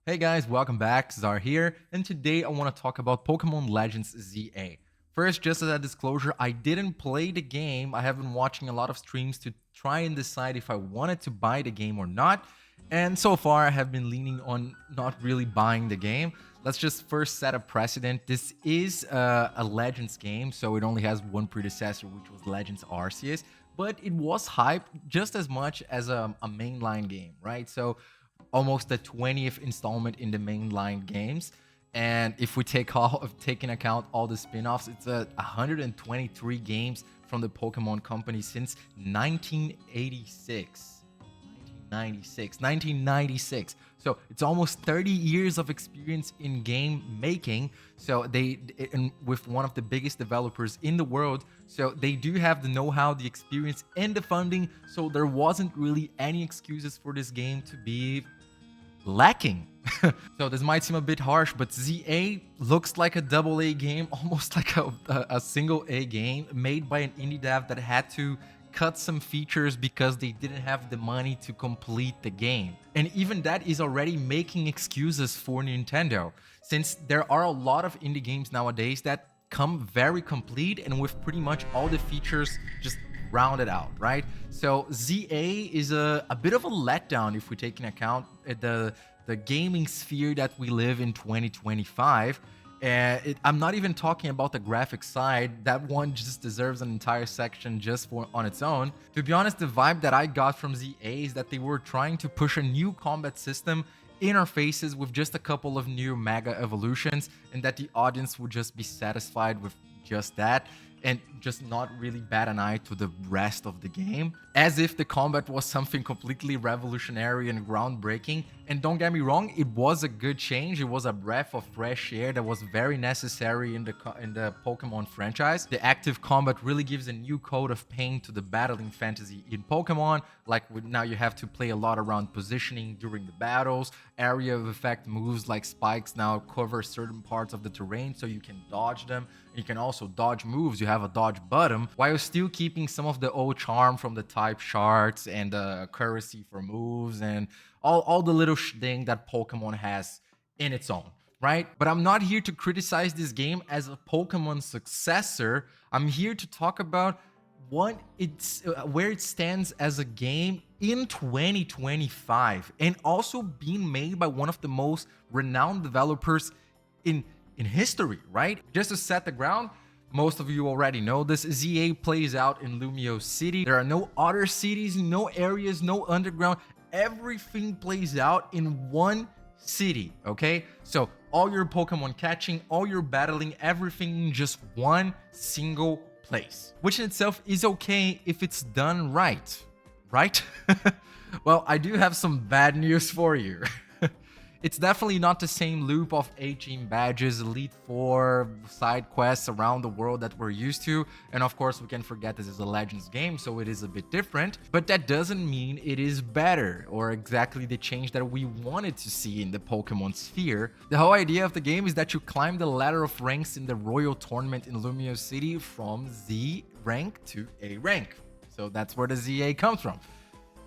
Hey guys, welcome back. Czar here, and today I want to talk about Pokemon Legends ZA. First, just as a disclosure, I didn't play the game. I have been watching a lot of streams to try and decide if I wanted to buy the game or not. And so far, I have been leaning on not really buying the game. Let's just first set a precedent. This is a Legends game, so it only has one predecessor, which was Legends Arceus, but it was hyped just as much as a mainline game, right? So almost the 20th installment in the mainline games. And if we take in account all the spin-offs, it's 123 games from the Pokemon company since 1986. 1996. So it's almost 30 years of experience in game making. So and with one of the biggest developers in the world. So they do have the know-how, the experience, and the funding. So there wasn't really any excuses for this game to be lacking. So this might seem a bit harsh, but ZA looks like a double A game, almost like a single A game made by an indie dev that had to cut some features because they didn't have the money to complete the game. And even that is already making excuses for Nintendo, since there are a lot of indie games nowadays that come very complete and with pretty much all the features just rounded out, right? So ZA is a bit of a letdown if we take into account the gaming sphere that we live in 2025. I'm not even talking about the graphic side. That one just deserves an entire section just for on its own. To be honest, the vibe that I got from ZA is that they were trying to push a new combat system in our faces with just a couple of new mega evolutions, and that the audience would just be satisfied with just that and just not really bat an eye to the rest of the game, as if the combat was something completely revolutionary and groundbreaking. And don't get me wrong, it was a good change. It was a breath of fresh air that was very necessary in the Pokemon franchise. The active combat really gives a new coat of paint to the battling fantasy in Pokemon. Like now you have to play a lot around positioning during the battles. Area of effect moves like spikes now cover certain parts of the terrain so you can dodge them. You can also dodge moves. You have a dodge button while still keeping some of the old charm from the type charts and the accuracy for moves and all the little thing that Pokemon has in its own, right? But I'm not here to criticize this game as a Pokemon successor. I'm here to talk about what it's where it stands as a game in 2025 and also being made by one of the most renowned developers in history, right? Just to set the ground, most of you already know this. ZA plays out in Lumio City. There are no other cities, no areas, no underground. Everything plays out in one city, okay? So all your Pokemon catching, all your battling, everything in just one single place, which in itself is okay if it's done right, right? Well, I do have some bad news for you. It's definitely not the same loop of 18 badges, Elite Four, side quests around the world that we're used to. And of course, we can forget this is a Legends game, so it is a bit different. But that doesn't mean it is better or exactly the change that we wanted to see in the Pokemon sphere. The whole idea of the game is that you climb the ladder of ranks in the Royal Tournament in Lumio City from Z rank to A rank. So that's where the ZA comes from,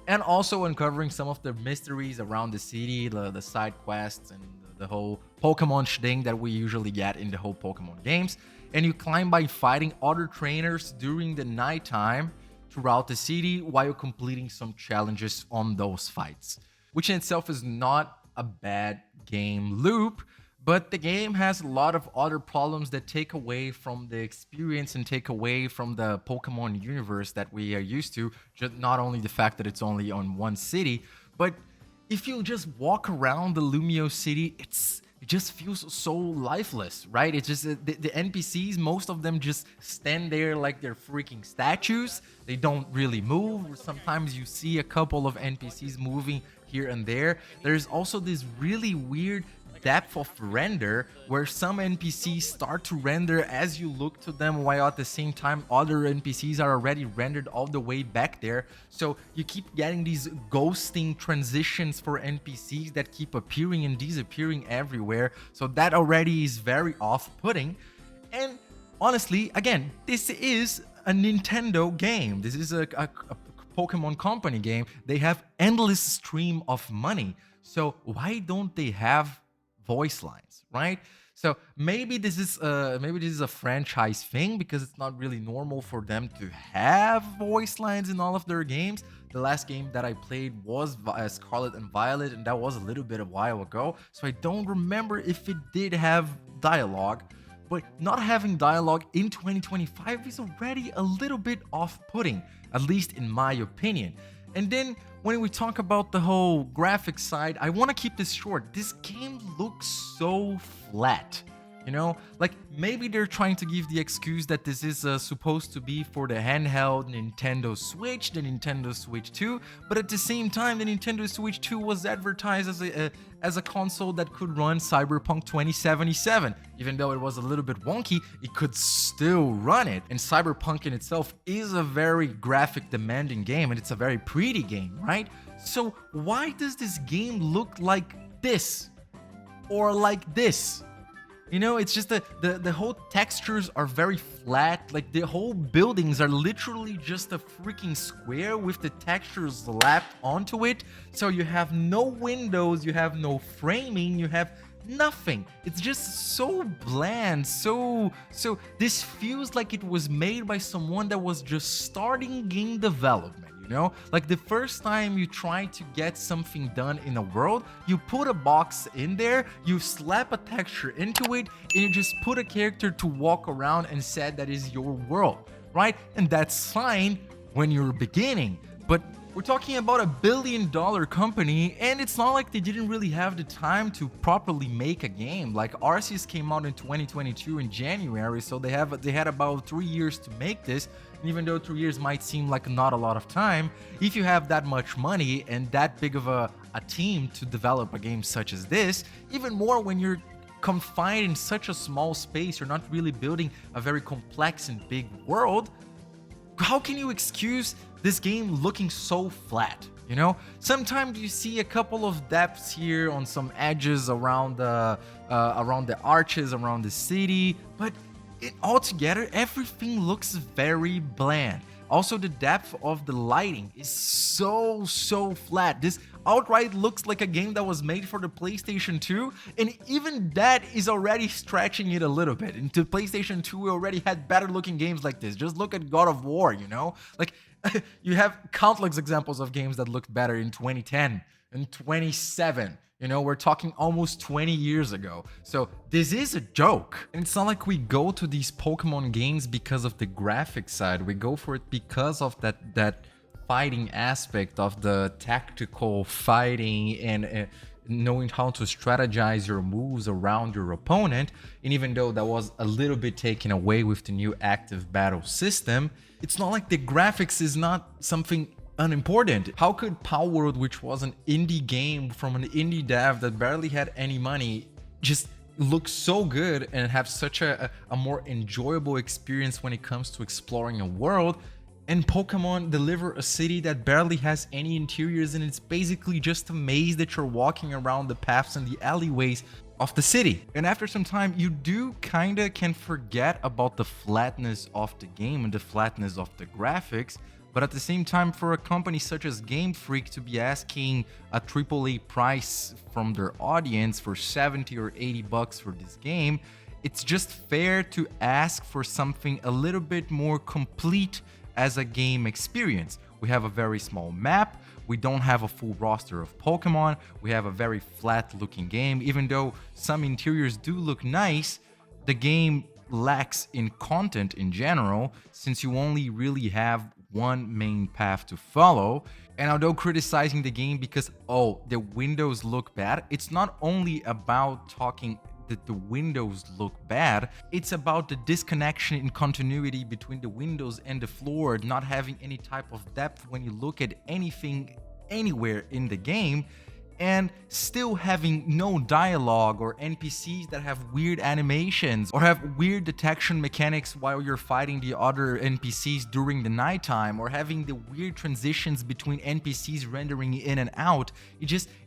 and also uncovering some of the mysteries around the city, the side quests, and the whole Pokemon thing that we usually get in the whole Pokemon games. And you climb by fighting other trainers during the nighttime throughout the city while completing some challenges on those fights, which in itself is not a bad game loop. But the game has a lot of other problems that take away from the experience and take away from the Pokemon universe that we are used to. Just not only the fact that it's only on one city, but if you just walk around the Lumio City, it just feels so lifeless, right? It's just the NPCs, most of them just stand there like they're freaking statues. They don't really move. Sometimes you see a couple of NPCs moving here and there. There's also this really weird depth of render where some NPCs start to render as you look to them, while at the same time other NPCs are already rendered all the way back there. So you keep getting these ghosting transitions for NPCs that keep appearing and disappearing everywhere. So that already is very off-putting. And honestly, again, this is a Nintendo game. This is a Pokemon Company game. They have endless stream of money. So why don't they have voice lines, right? So maybe this is a franchise thing because it's not really normal for them to have voice lines in all of their games. The last game that I played was Scarlet and Violet, and that was a little bit a while ago, so I don't remember if it did have dialogue. But not having dialogue in 2025 is already a little bit off-putting, at least in my opinion. And then when we talk about the whole graphics side, I want to keep this short. This game looks so flat. You know, like maybe they're trying to give the excuse that this is supposed to be for the handheld Nintendo Switch, the Nintendo Switch 2, but at the same time, the Nintendo Switch 2 was advertised as a console that could run Cyberpunk 2077. Even though it was a little bit wonky, it could still run it. And Cyberpunk in itself is a very graphic demanding game, and it's a very pretty game, right? So why does this game look like this? Or like this? You know, it's just the whole textures are very flat. Like the whole buildings are literally just a freaking square with the textures slapped onto it. So you have no windows, you have no framing, you have nothing. It's just so bland. So this feels like it was made by someone that was just starting game development. You know, like the first time you try to get something done in a world, you put a box in there, you slap a texture into it, and you just put a character to walk around and said that is your world, right? And that's fine when you're beginning, but we're talking about $1 billion company, and it's not like they didn't really have the time to properly make a game. Like Arceus came out in 2022 in January, so they had about 3 years to make this. And even though 3 years might seem like not a lot of time, if you have that much money and that big of a team to develop a game such as this, even more when you're confined in such a small space, you're not really building a very complex and big world. How can you excuse this game looking so flat? You know, sometimes you see a couple of depths here on some edges around the arches around the city, but altogether everything looks very bland. Also, the depth of the lighting is so flat. This outright looks like a game that was made for the PlayStation 2, and even that is already stretching it a little bit. Into PlayStation 2, we already had better looking games like this. Just look at God of War, you know? Like, you have countless examples of games that looked better in 2010 and 2007. You know, we're talking almost 20 years ago. So this is a joke. And it's not like we go to these Pokemon games because of the graphic side. We go for it because of that fighting aspect of the tactical fighting and knowing how to strategize your moves around your opponent. And even though that was a little bit taken away with the new active battle system, it's not like the graphics is not something unimportant. How could Palworld, which was an indie game from an indie dev that barely had any money, just look so good and have such a more enjoyable experience when it comes to exploring a world, and Pokemon deliver a city that barely has any interiors and it's basically just a maze that you're walking around the paths and the alleyways of the city. And after some time, you do kinda can forget about the flatness of the game and the flatness of the graphics. But at the same time, for a company such as Game Freak to be asking a AAA price from their audience for 70 or 80 bucks for this game, it's just fair to ask for something a little bit more complete as a game experience. We have a very small map, we don't have a full roster of Pokemon, we have a very flat looking game. Even though some interiors do look nice, the game lacks in content in general, since you only really have one main path to follow. And although criticizing the game because, oh, the windows look bad, it's not only about talking that the windows look bad, it's about the disconnection in continuity between the windows and the floor, not having any type of depth when you look at anything anywhere in the game, and still having no dialogue or NPCs that have weird animations or have weird detection mechanics while you're fighting the other NPCs during the nighttime, or having the weird transitions between NPCs rendering in and out.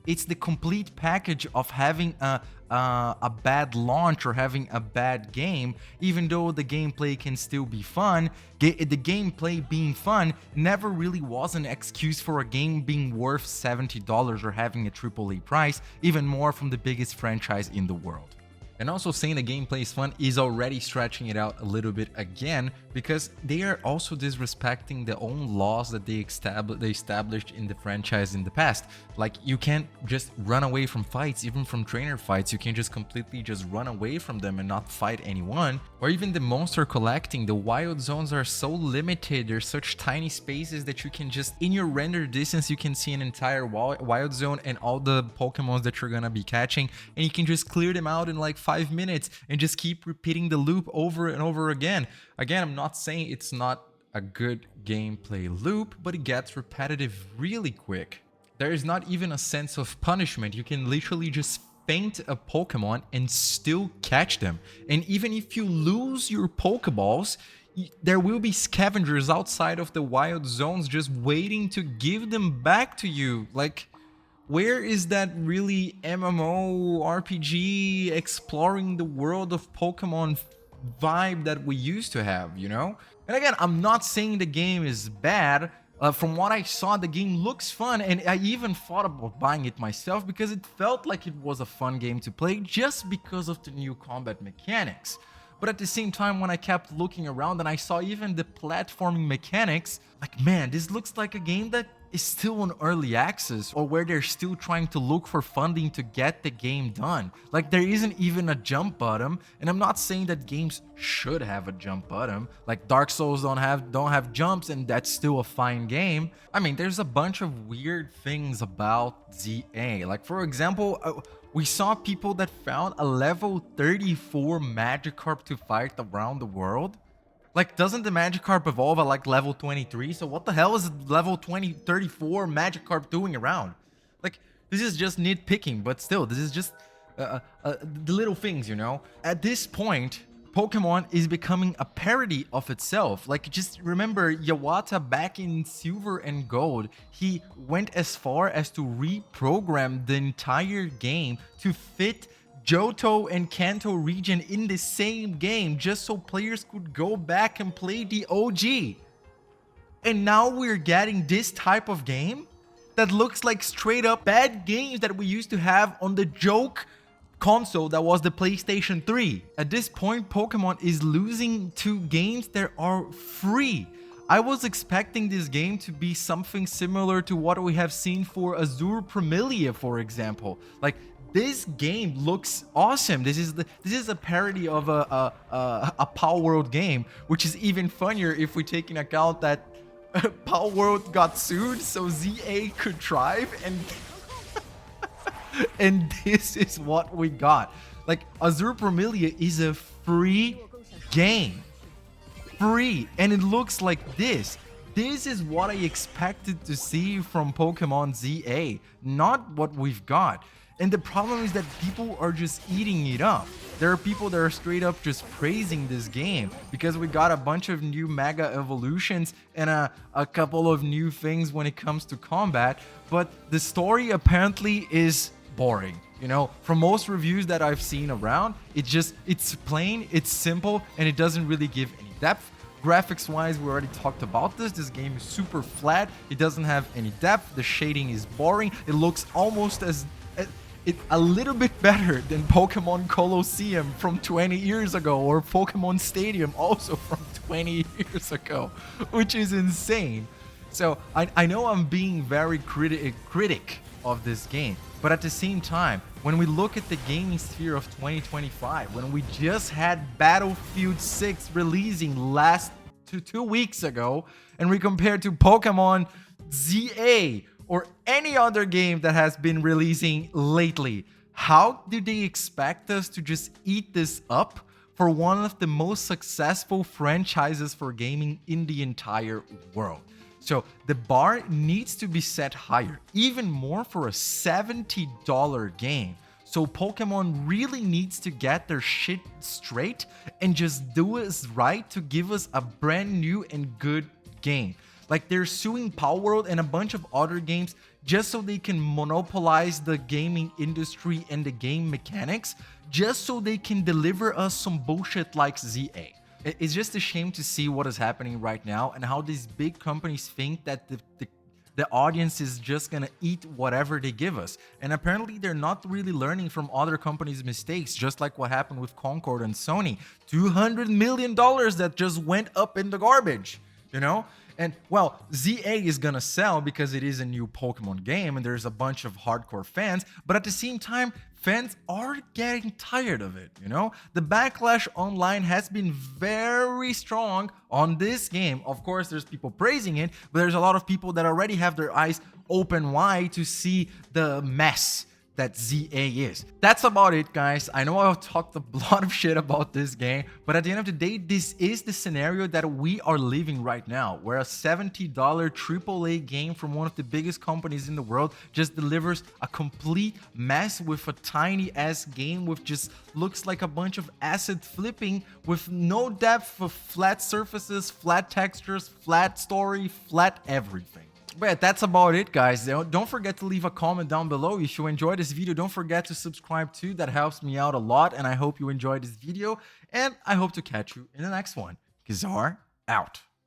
it's the complete package of having a bad launch or having a bad game. Even though the gameplay can still be fun, the gameplay being fun never really was an excuse for a game being worth $70 or having a AAA price, even more from the biggest franchise in the world. And also saying the gameplay is fun is already stretching it out a little bit again, because they are also disrespecting their own laws that they established in the franchise in the past. Like, you can't just run away from fights, even from trainer fights. You can just completely just run away from them and not fight anyone. Or even the monster collecting, the wild zones are so limited. There's such tiny spaces that you can just, in your render distance, you can see an entire wild zone and all the Pokemons that you're gonna be catching, and you can just clear them out in like 5 minutes and just keep repeating the loop over and over again. Again, I'm not saying it's not a good gameplay loop, but it gets repetitive really quick. There is not even a sense of punishment. You can literally just faint a Pokemon and still catch them. And even if you lose your Pokeballs, there will be scavengers outside of the wild zones just waiting to give them back to you. Like, where is that really MMO RPG exploring the world of Pokemon vibe that we used to have, you know? And again, I'm not saying the game is bad. From what I saw, the game looks fun, and I even thought about buying it myself because it felt like it was a fun game to play just because of the new combat mechanics. But at the same time, when I kept looking around and I saw even the platforming mechanics, like, man, this looks like a game that is still on early access, or where they're still trying to look for funding to get the game done. Like, there isn't even a jump button, and I'm not saying that games should have a jump button. Like, Dark Souls don't have jumps, and that's still a fine game. I mean, there's a bunch of weird things about ZA. Like, for example, we saw people that found a level 34 Magikarp to fight around the world. Like, doesn't the Magikarp evolve at like level 23? So what the hell is level 34 Magikarp doing around? Like, this is just nitpicking, but still, this is just the little things, you know? At this point, Pokemon is becoming a parody of itself. Like, just remember Iwata back in Silver and Gold, he went as far as to reprogram the entire game to fit Johto and Kanto region in the same game, just so players could go back and play the OG. And now we're getting this type of game that looks like straight up bad games that we used to have on the joke console that was the PlayStation 3. At this point, Pokemon is losing to games that are free. I was expecting this game to be something similar to what we have seen for Azure Promilia, for example. Like, this game looks awesome. This is a parody of a Power World game, which is even funnier if we take into account that Power World got sued, so ZA could thrive, and this is what we got. Like, Azure Promilia is a free game. Free, and it looks like this. This is what I expected to see from Pokemon ZA, not what we've got. And the problem is that people are just eating it up. There are people that are straight up just praising this game because we got a bunch of new Mega Evolutions and a couple of new things when it comes to combat, but the story apparently is boring. You know, from most reviews that I've seen around, it's plain, it's simple, and it doesn't really give any depth. Graphics wise, we already talked about this. This game is super flat. It doesn't have any depth. The shading is boring. It looks almost a little bit better than Pokemon Colosseum from 20 years ago, or Pokemon Stadium also from 20 years ago, which is insane. So I know I'm being very critic of this game, but at the same time, when we look at the gaming sphere of 2025, when we just had Battlefield 6 releasing last 2 weeks ago, and we compare to Pokemon ZA or any other game that has been releasing lately, how do they expect us to just eat this up for one of the most successful franchises for gaming in the entire world? So the bar needs to be set higher, even more for a $70 game. So Pokemon really needs to get their shit straight and just do us right to give us a brand new and good game. Like, they're suing Power World and a bunch of other games just so they can monopolize the gaming industry and the game mechanics, just so they can deliver us some bullshit like ZA. It's just a shame to see what is happening right now and how these big companies think that the audience is just gonna eat whatever they give us. And apparently they're not really learning from other companies' mistakes, just like what happened with Concord and Sony. $200 million that just went up in the garbage, you know? And well, ZA is gonna sell because it is a new Pokemon game and there's a bunch of hardcore fans, but at the same time, fans are getting tired of it, you know? The backlash online has been very strong on this game. Of course, there's people praising it, but there's a lot of people that already have their eyes open wide to see the mess that ZA is. That's about it, guys. I know I've talked a lot of shit about this game, but at the end of the day, this is the scenario that we are living right now, where a $70 AAA game from one of the biggest companies in the world just delivers a complete mess with a tiny ass game with just looks like a bunch of acid flipping with no depth, of flat surfaces, flat textures, flat story, flat everything. But that's about it, guys. Don't forget to leave a comment down below if you enjoyed this video. Don't forget to subscribe too. That helps me out a lot, and I hope you enjoyed this video, and I hope to catch you in the next one. Kazar out.